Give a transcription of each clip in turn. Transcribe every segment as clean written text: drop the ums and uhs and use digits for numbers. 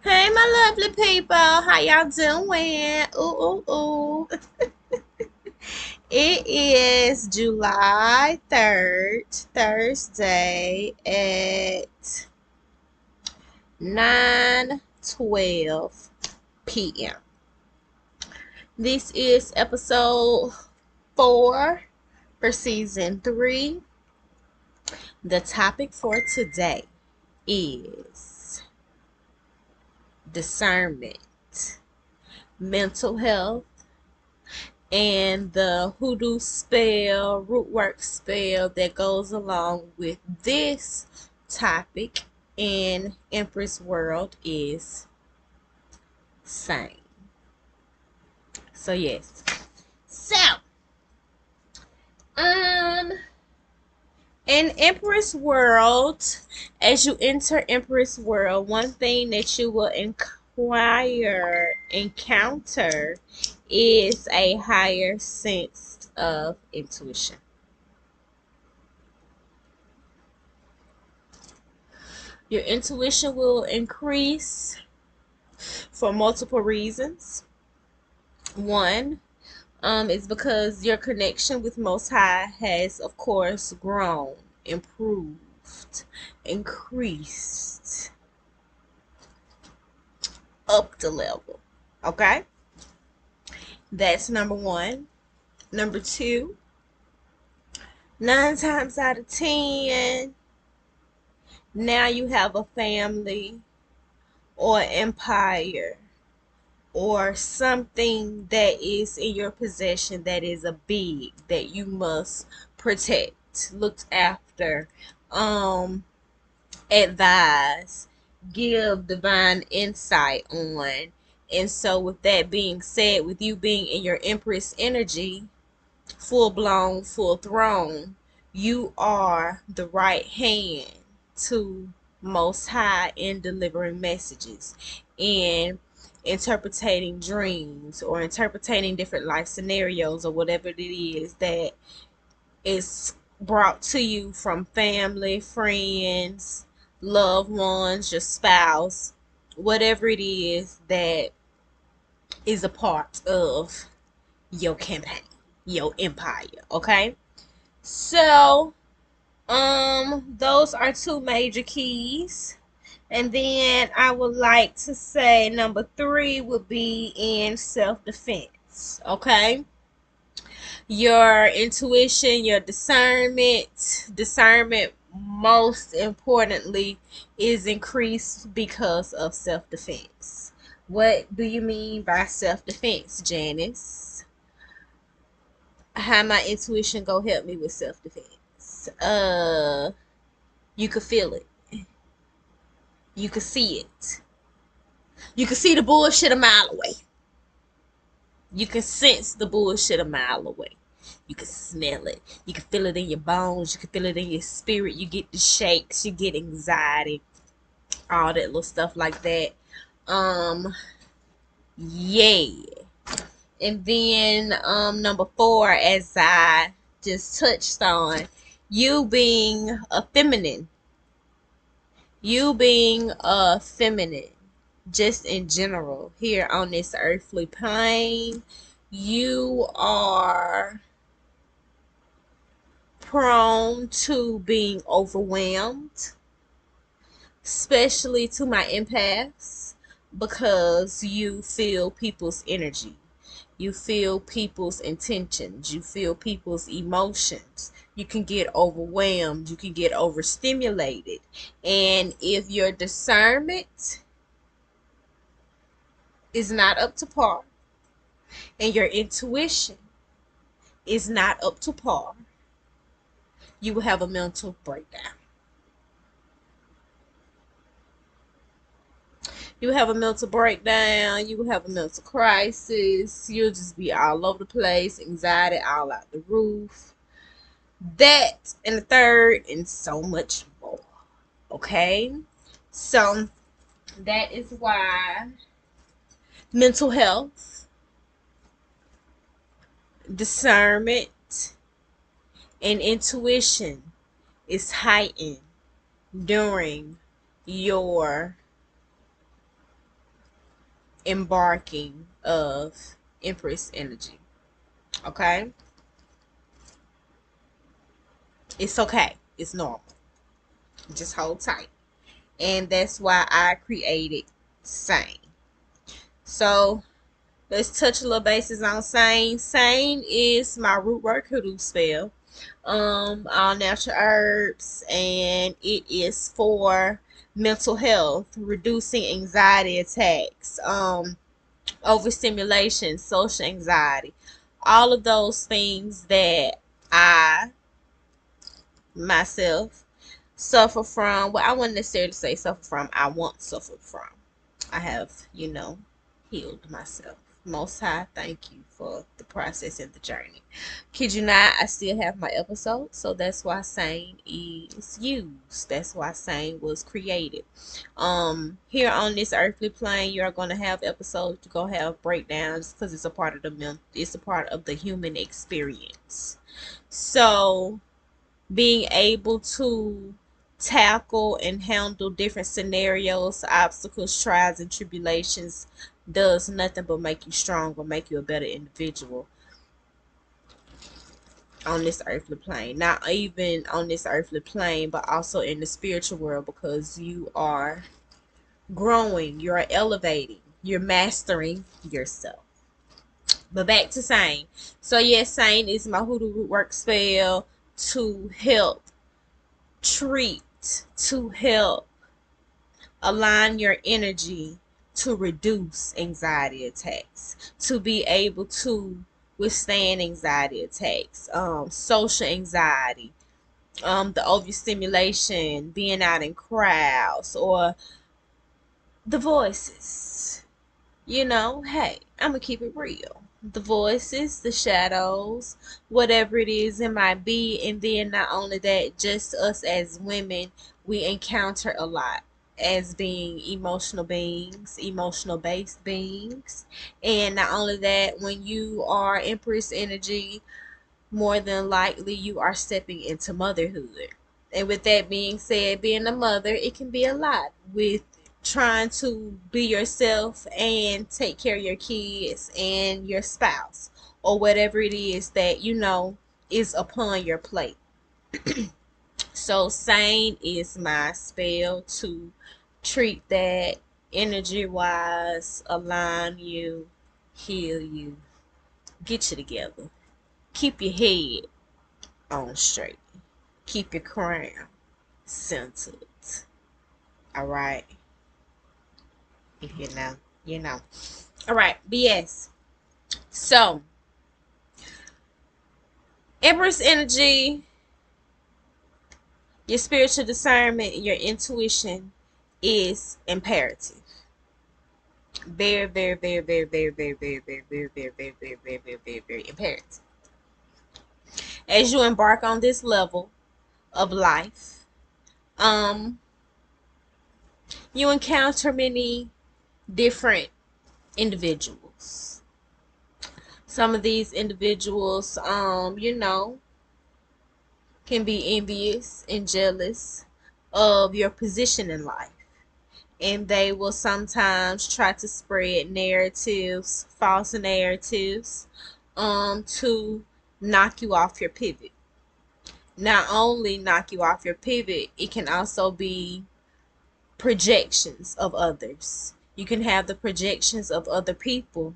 Hey, my lovely people. How y'all doing? Ooh, ooh, ooh. It is July 3rd, Thursday at 9:12 p.m. This is episode 4 for season 3. The topic for today is discernment, mental health, and the hoodoo spell, root work spell that goes along with this topic in Empress world is Sane. So yes. So, um in Empress world, as you enter Empress world, one thing that you will encounter is a higher sense of intuition. Your intuition will increase for multiple reasons. One, is because your connection with Most High has, of course, grown, improved, increased, up the level. Okay? That's number one. Number two, 9 times out of 10, now you have a family or empire or something that is in your possession that is a big that you must protect, look after, um advise, give divine insight on. And so with that being said, with you being in your Empress energy, full blown, full throne, you are the right hand to Most High in delivering messages, in interpreting dreams, or interpreting different life scenarios, or whatever it is that is brought to you from family, friends, loved ones, your spouse, whatever it is that is a part of your campaign, your empire. Okay? So, those are two major keys. And then I would like to say number 3 would be in self-defense. Okay? Your intuition, your discernment most importantly is increased because of self-defense. What do you mean by self-defense, Janice? How my intuition go help me with self-defense? You could feel it. You could see it. You can see the bullshit a mile away. You can sense the bullshit a mile away. You can smell it. You can feel it in your bones. You can feel it in your spirit. You get the shakes. You get anxiety. All that little stuff like that. Yeah. And then number 4, as I just touched on, you being a feminine. You being a feminine, just in general, here on this earthly plane, you are prone to being overwhelmed, especially to my empaths, because you feel people's energy. You feel people's intentions. You feel people's emotions. You can get overwhelmed. You can get overstimulated. And if your discernment is not up to par and your intuition is not up to par, you will have a mental breakdown. You will have a mental breakdown. You will have a mental crisis. You'll just be all over the place, anxiety all out the roof. That and the third, and so much more. Okay? So, that is why mental health, discernment, and intuition is heightened during your embarking of Empress energy. Okay? It's okay. It's normal. Just hold tight. And that's why I created Sane. So let's touch a little bases on Sane. Sane is my root work hoodoo spell. All natural herbs, and it is for mental health, reducing anxiety attacks, overstimulation, social anxiety, all of those things that I myself suffer from. Well, I wouldn't necessarily say suffer from. I once suffered from. I have, healed myself. Most High, thank you for the process and the journey. Kid you not, I still have my episodes, so that's why Sane is used. That's why Sane was created. Here on this earthly plane, you're gonna have episodes. You're gonna have breakdowns because it's a part of it's a part of the human experience. So being able to tackle and handle different scenarios, obstacles, trials, and tribulations does nothing but make you stronger, make you a better individual on this earthly plane. Not even on this earthly plane, but also in the spiritual world, because you are growing, you are elevating, you're mastering yourself. But back to Sane. So yes, Sane is my hoodoo root work spell to help treat, to help align your energy to reduce anxiety attacks, to be able to withstand anxiety attacks, social anxiety, the overstimulation, being out in crowds, or the voices. Hey, I'm gonna keep it real. The voices, the shadows, whatever it is it might be. And then not only that, just us as women, we encounter a lot as being emotional beings, emotional based beings. And not only that, when you are Empress energy, more than likely you are stepping into motherhood. And with that being said, being a mother, it can be a lot with trying to be yourself and take care of your kids and your spouse, or whatever it is that is upon your plate. So Sane is my spell to treat that energy wise, align you, heal you, get you together, keep your head on straight, keep your crown centered. All right. If you know, you know. All right. BS. So, Empress energy, your spiritual discernment, your intuition is imperative. Very, very, very, very, very, very, very, very, very, very, very, very, very, very, very, very imperative. As you embark on this level of life, you encounter many different individuals. Some of these individuals, can be envious and jealous of your position in life. And they will sometimes try to spread narratives, false narratives, to knock you off your pivot. Not only knock you off your pivot, it can also be projections of others. You can have the projections of other people,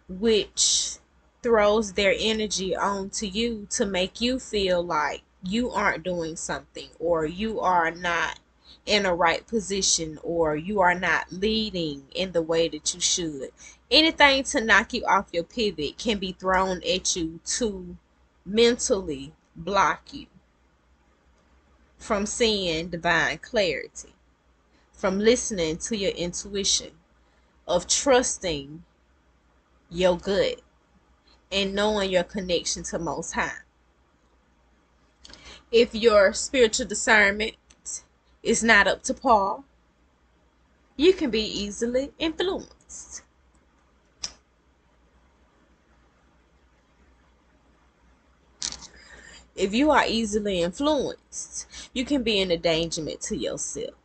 which throws their energy onto you to make you feel like you aren't doing something, or you are not in a right position, or you are not leading in the way that you should. Anything to knock you off your pivot can be thrown at you to mentally block you from seeing divine clarity, from listening to your intuition, of trusting your gut, and knowing your connection to Most High. If your spiritual discernment is not up to par, you can be easily influenced. If you are easily influenced, you can be an endangerment to yourself.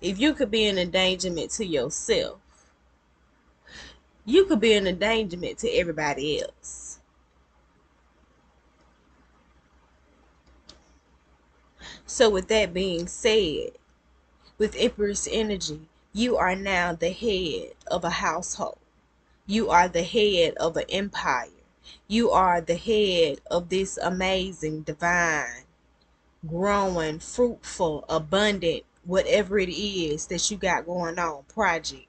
If you could be an endangerment to yourself, you could be an endangerment to everybody else. So with that being said, with Empress energy, you are now the head of a household. You are the head of an empire. You are the head of this amazing, divine, growing, fruitful, abundant, whatever it is that you got going on, project.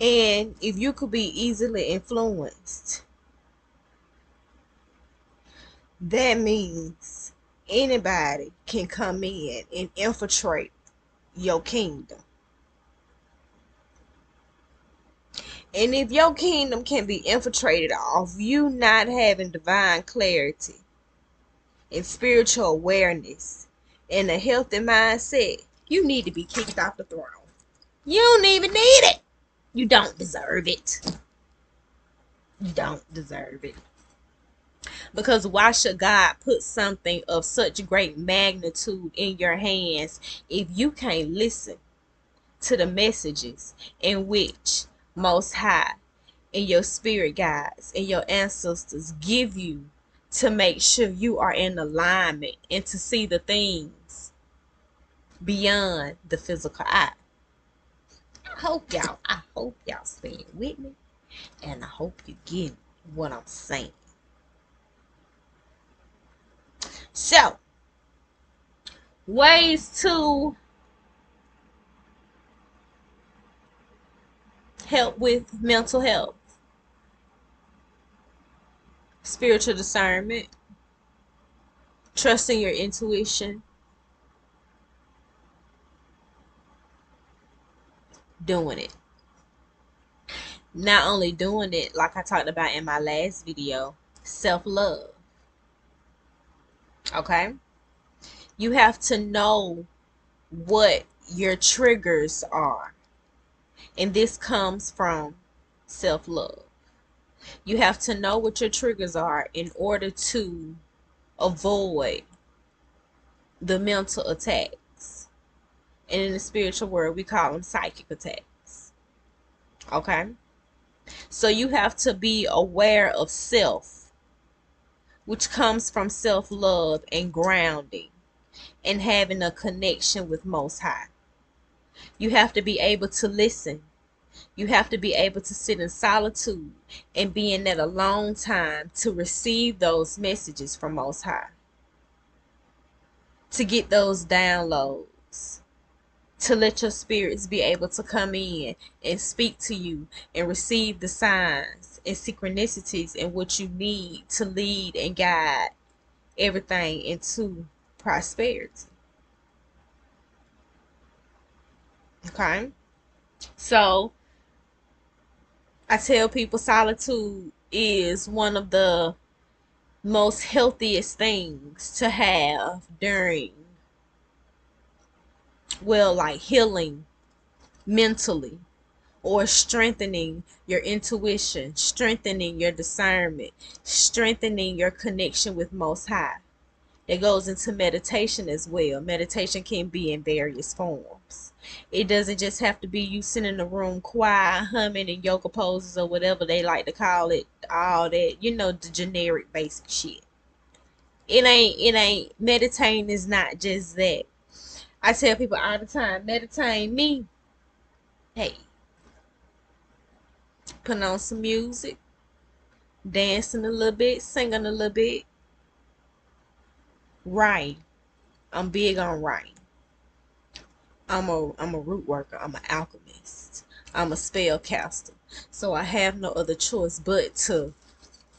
And if you could be easily influenced, that means anybody can come in and infiltrate your kingdom. And if your kingdom can be infiltrated off you not having divine clarity and spiritual awareness and a healthy mindset, you need to be kicked off the throne. You don't even need it. You don't deserve it. You don't deserve it. Because why should God put something of such great magnitude in your hands if you can't listen to the messages in which Most High and your spirit guides and your ancestors give you to make sure you are in alignment and to see the things beyond the physical eye? I hope y'all staying with me, and I hope you get what I'm saying. So, ways to help with mental health: spiritual discernment, trusting your intuition, doing it. Not only doing it, like I talked about in my last video, self-love. Okay? You have to know what your triggers are. And this comes from self-love. You have to know what your triggers are in order to avoid the mental attacks. And in the spiritual world, we call them psychic attacks. Okay? So you have to be aware of self, which comes from self-love and grounding and having a connection with Most High. You have to be able to listen. You have to be able to sit in solitude and be in that alone time to receive those messages from Most High, to get those downloads, to let your spirits be able to come in and speak to you and receive the signs and synchronicities and what you need to lead and guide everything into prosperity. Okay? So, I tell people solitude is one of the most healthiest things to have during, well, like healing mentally or strengthening your intuition, strengthening your discernment, strengthening your connection with Most High. It goes into meditation as well. Meditation can be in various forms. It doesn't just have to be you sitting in a room quiet, humming in yoga poses or whatever they like to call it. All that, the generic basic shit. It ain't, meditating is not just that. I tell people all the time, meditate me. Hey, putting on some music, dancing a little bit, singing a little bit. Writing. I'm big on writing. I'm a root worker. I'm an alchemist. I'm a spell caster. So I have no other choice but to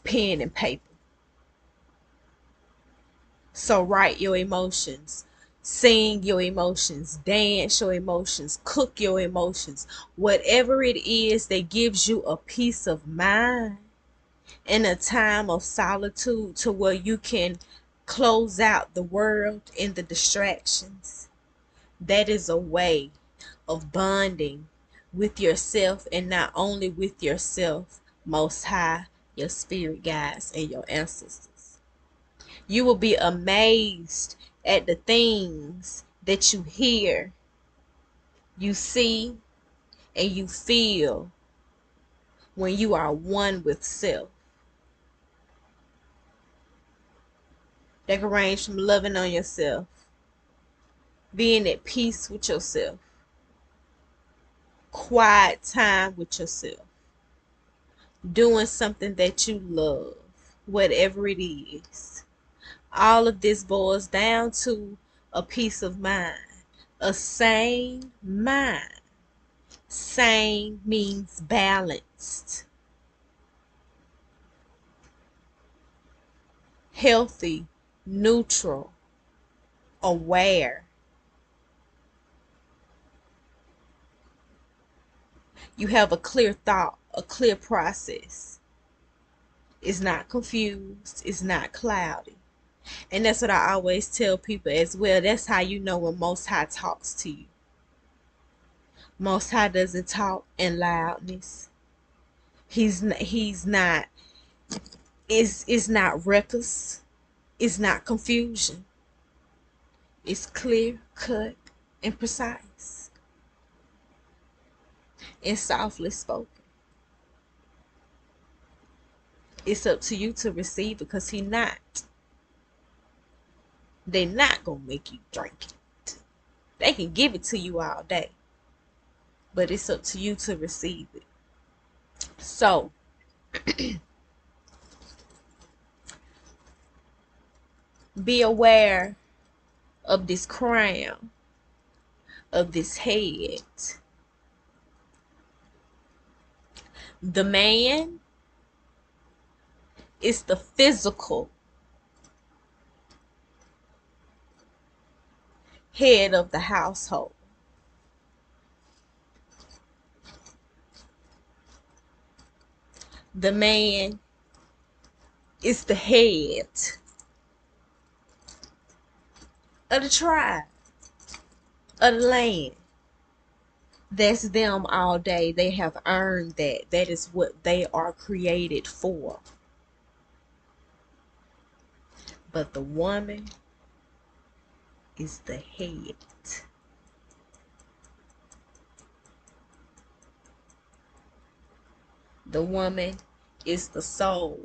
pen and paper. So write your emotions, sing your emotions, dance your emotions, cook your emotions. Whatever it is that gives you a peace of mind in a time of solitude to where you can close out the world and the distractions. That is a way of bonding with yourself, and not only with yourself, Most High, your spirit guides, and your ancestors. You will be amazed at the things that you hear, you see, and you feel when you are one with self. That can range from loving on yourself, being at peace with yourself, quiet time with yourself, doing something that you love, whatever it is. All of this boils down to a peace of mind, a sane mind. Sane means balanced, healthy, neutral, aware. You have a clear thought, a clear process. It's not confused, it's not cloudy. And that's what I always tell people as well. That's how you know when Most High talks to you. Most High doesn't talk in loudness. He's not it's not reckless. It's not confusion. It's clear, cut, and precise. And softly spoken. It's up to you to receive because they're not gonna make you drink it. They can give it to you all day, but it's up to you to receive it. So be aware of this crown, of this head. The man is the physical head of the household. The man is the head of the tribe, of the land. That's them all day. They have earned that. That is what they are created for. But the woman is the head. The woman is the soul.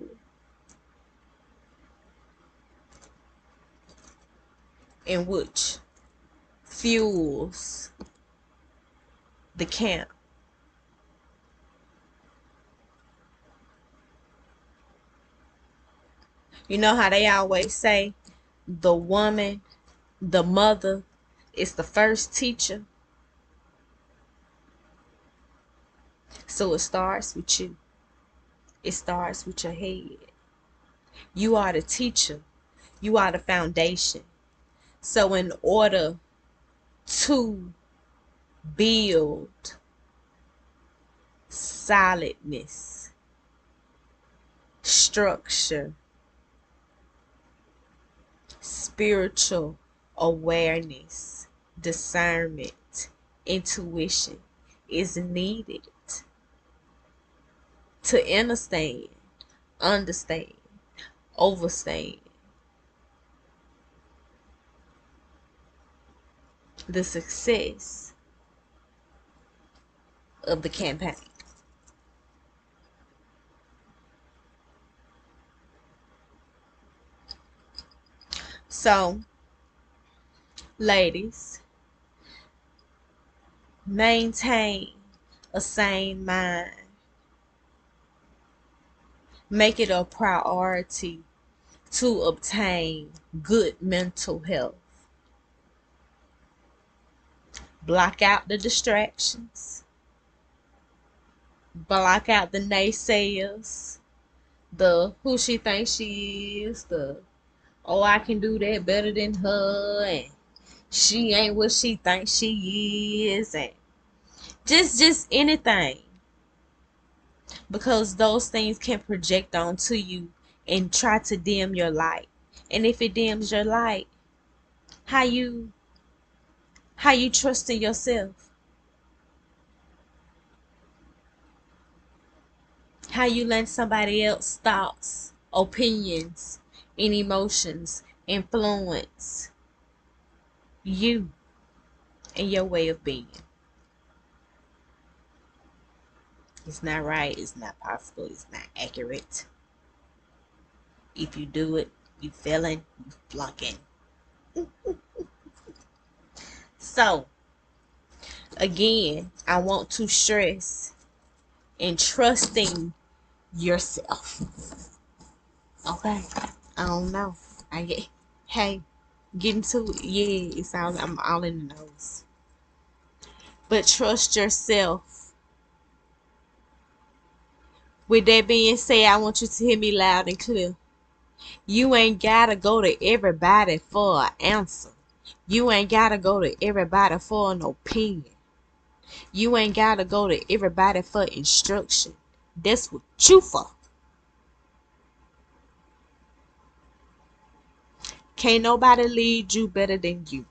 In which fuels the camp. You know how they always say the woman, the mother, is the first teacher? So it starts with you. It starts with your head. You are the teacher. You are the foundation. So in order to build solidness, structure, spiritual awareness, discernment, intuition is needed to understand, overstand the success of the campaign. So, ladies, maintain a sane mind. Make it a priority to obtain good mental health. Block out the distractions. Block out the naysayers. The who she thinks she is. The oh, I can do that better than her. And she ain't what she thinks she is. And just anything. Because those things can project onto you and try to dim your light. And if it dims your light, how you trust in yourself? How you let somebody else's thoughts, opinions, and emotions influence You and your way of being. It's not right. It's not possible. It's not accurate. If you do it, you failing, you flunking. So, again, I want to stress in trusting yourself. Okay? I don't know. Hey, get into it. Yeah, I'm all in the nose. But trust yourself. With that being said, I want you to hear me loud and clear. You ain't gotta go to everybody for an answer. You ain't gotta go to everybody for an opinion. You ain't gotta go to everybody for instruction. That's what you for. Can't nobody lead you better than you.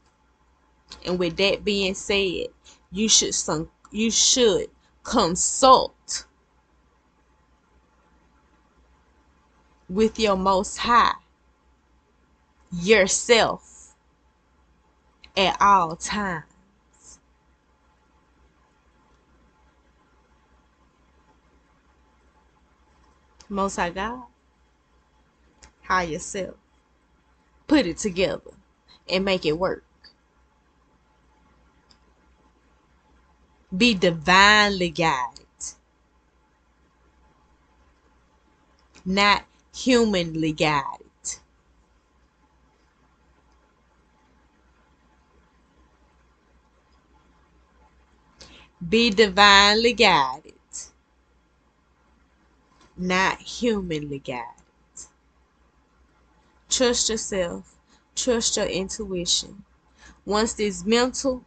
And with that being said, you should consult with your most high yourself at all times. Most high God, high yourself. Put it together and make it work. Be divinely guided, not humanly guided. Be divinely guided, not humanly guided. Trust yourself. Trust your intuition. Once this mental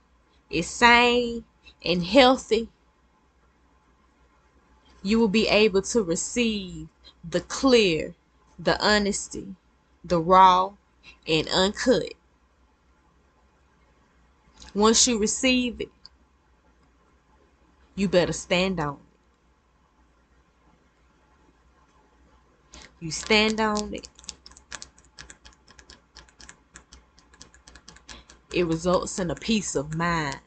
is sane and healthy, you will be able to receive the clear, the honesty, the raw, and uncut. Once you receive it, you better stand on it. You stand on it, it results in a peace of mind.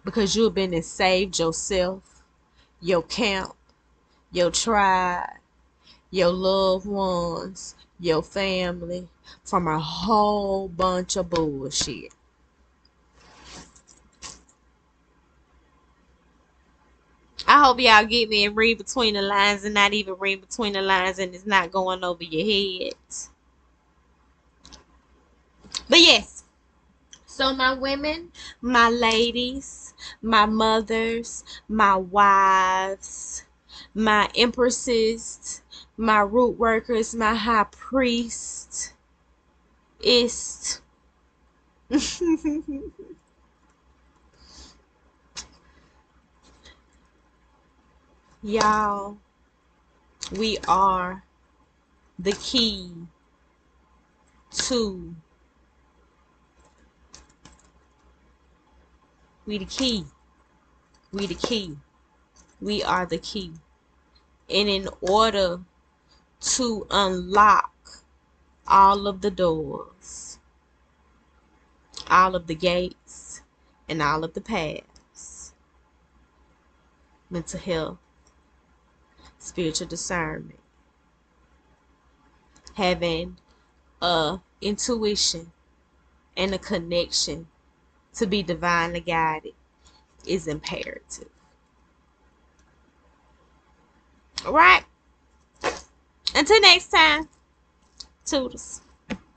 Because you've been and saved yourself, your camp, your tribe, your loved ones, your family from a whole bunch of bullshit. I hope y'all get me and read between the lines and not even read between the lines and it's not going over your head. But yes, so my women, my ladies, my mothers, my wives, my empresses, my root workers, my high priest is y'all, we are the key to we the key. We the key. We are the key. And in order to unlock all of the doors, all of the gates, and all of the paths, mental health, spiritual discernment, having a intuition and a connection to be divinely guided is imperative. All right. Until next time, toodles.